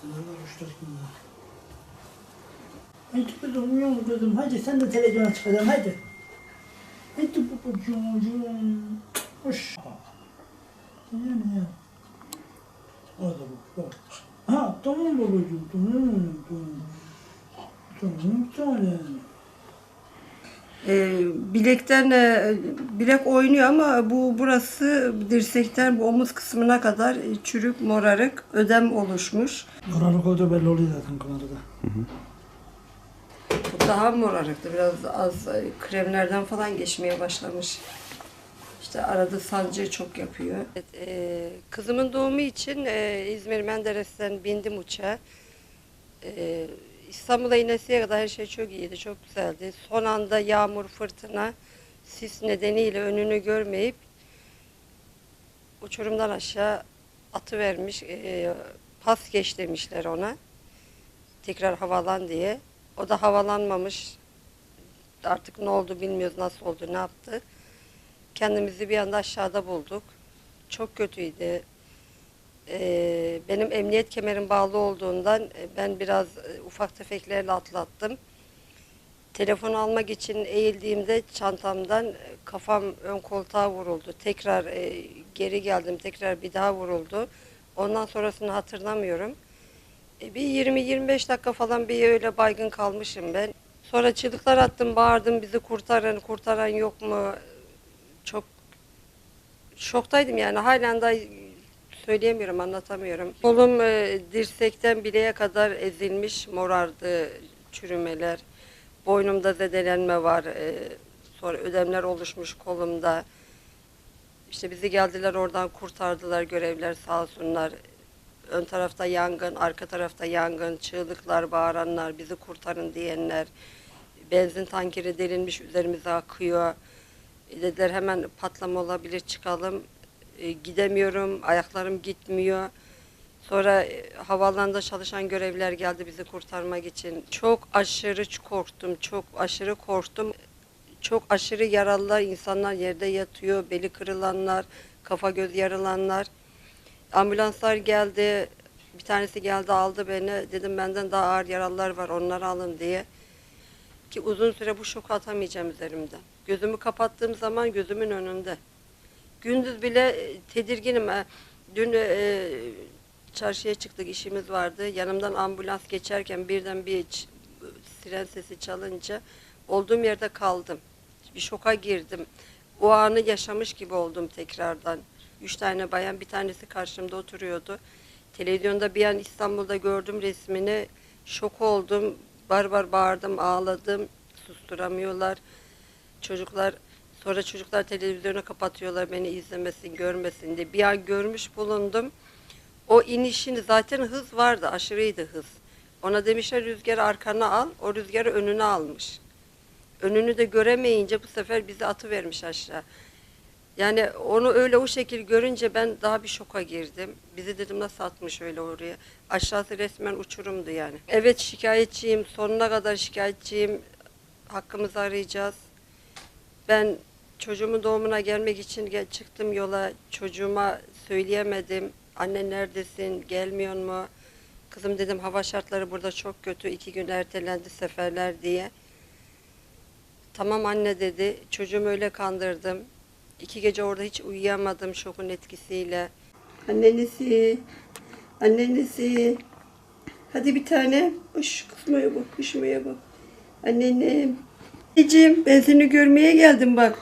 Vallahi 3-4 gün var. Hadi kızım uyuyor mu kızım? Hadi sen de televizyona çıkacaksın hadi. Hadi babacığım. Hoş. Tamam ya. Hadi bak. Ha tamam babacığım. Tamam. Tamam bir tane. Bilekten bilek oynuyor ama burası dirsekten bu omuz kısmına kadar çürük, morarık, ödem oluşmuş. Morarık oldu belli oluyor zaten kamerada. Bu daha morarıktı. Biraz az kremlerden falan geçmeye başlamış. İşte arada sancı çok yapıyor. Evet, kızımın doğumu için İzmir Menderes'ten bindim uçağa. İstanbul'a inesiye kadar her şey çok iyiydi, çok güzeldi. Son anda yağmur, fırtına, sis nedeniyle önünü görmeyip uçurumdan aşağı atıvermiş. Pas geç demişler ona. Tekrar havalan diye. O da havalanmamış. Artık ne oldu bilmiyoruz, nasıl oldu, ne yaptı. Kendimizi bir anda aşağıda bulduk. Çok kötüydü. Benim emniyet kemerim bağlı olduğundan ben biraz ufak tefeklerle atlattım. Telefonu almak için eğildiğimde çantamdan kafam ön koltuğa vuruldu. Tekrar geri geldim, tekrar bir daha vuruldu. Ondan sonrasını hatırlamıyorum. Bir 20-25 dakika falan bir öyle baygın kalmışım ben. Sonra çığlıklar attım, bağırdım, bizi kurtarın, kurtaran yok mu? Çok şoktaydım yani, halen daha söyleyemiyorum, anlatamıyorum. Kolum dirsekten bileğe kadar ezilmiş, morardı, çürümeler. Boynumda zedelenme var, sonra ödemler oluşmuş kolumda. İşte bizi geldiler oradan kurtardılar görevliler sağ olsunlar. Ön tarafta yangın, arka tarafta yangın, çığlıklar, bağıranlar, bizi kurtarın diyenler. Benzin tankeri delinmiş, üzerimize akıyor. Dediler hemen patlama olabilir, çıkalım. Gidemiyorum, ayaklarım gitmiyor. Sonra havaalanında çalışan görevliler geldi bizi kurtarmak için. Çok aşırı korktum, çok aşırı korktum. Çok aşırı yaralılar, insanlar yerde yatıyor, beli kırılanlar, kafa göz yarılanlar. Ambulanslar geldi, bir tanesi geldi aldı beni. Dedim benden daha ağır yaralılar var, onları alın diye. Ki uzun süre bu şoku atamayacağım üzerimden. Gözümü kapattığım zaman gözümün önünde. Gündüz bile tedirginim. Dün çarşıya çıktık, işimiz vardı. Yanımdan ambulans geçerken birden bir siren sesi çalınca olduğum yerde kaldım. Bir şoka girdim. O anı yaşamış gibi oldum tekrardan. 3 tane bayan, bir tanesi karşımda oturuyordu. Televizyonda bir an İstanbul'da gördüm resmini. Şok oldum. Barbar bağırdım, ağladım. Susturamıyorlar. Çocuklar, sonra çocuklar televizyonu kapatıyorlar beni izlemesin, görmesin diye. Bir an görmüş bulundum. O inişin zaten hız vardı, aşırıydı hız. Ona demişler rüzgarı arkana al, o rüzgarı önüne almış. Önünü de göremeyince bu sefer bizi atıvermiş aşağı. Yani onu öyle o şekil görünce ben daha bir şoka girdim. Bizi dedim nasıl atmış öyle oraya. Aşağısı resmen uçurumdu yani. Evet, şikayetçiyim, sonuna kadar şikayetçiyim. Hakkımızı arayacağız. Ben çocuğumun doğumuna gelmek için çıktım yola. Çocuğuma söyleyemedim. Anne neredesin, gelmiyor mu? Kızım dedim hava şartları burada çok kötü. 2 gün ertelendi seferler diye. Tamam anne dedi. Çocuğumu öyle kandırdım. 2 gece orada hiç uyuyamadım şokun etkisiyle. Annenesi, annenesi. Hadi bir tane. Hoş kızmaya bak, kuşmaya bak. Annenim. Anneciğim ben seni görmeye geldim bak.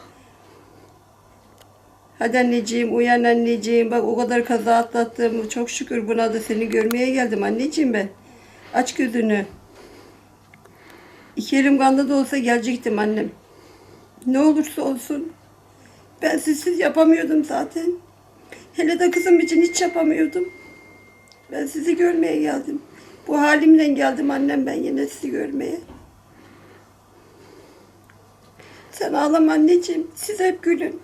Hadi anneciğim uyan anneciğim. Bak o kadar kaza atlattım. Çok şükür buna da seni görmeye geldim anneciğim ben. Aç gözünü. 2 elim kanda da olsa gelecektim annem. Ne olursa olsun. Ben sizsiz yapamıyordum zaten. Hele de kızım için hiç yapamıyordum. Ben sizi görmeye geldim. Bu halimle geldim annem, ben yine sizi görmeye. Sen ağlama anneciğim. Siz hep gülün.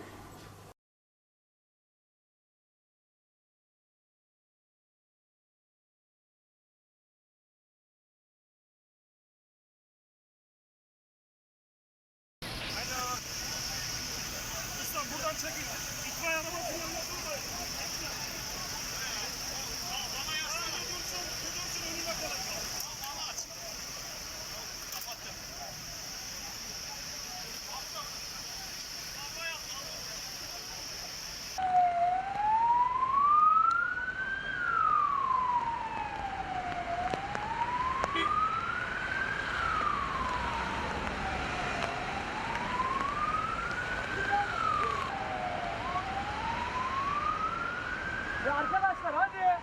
Buradan çekin. İtfaiye arabasının yanına durmayın. Ya arkadaşlar hadi.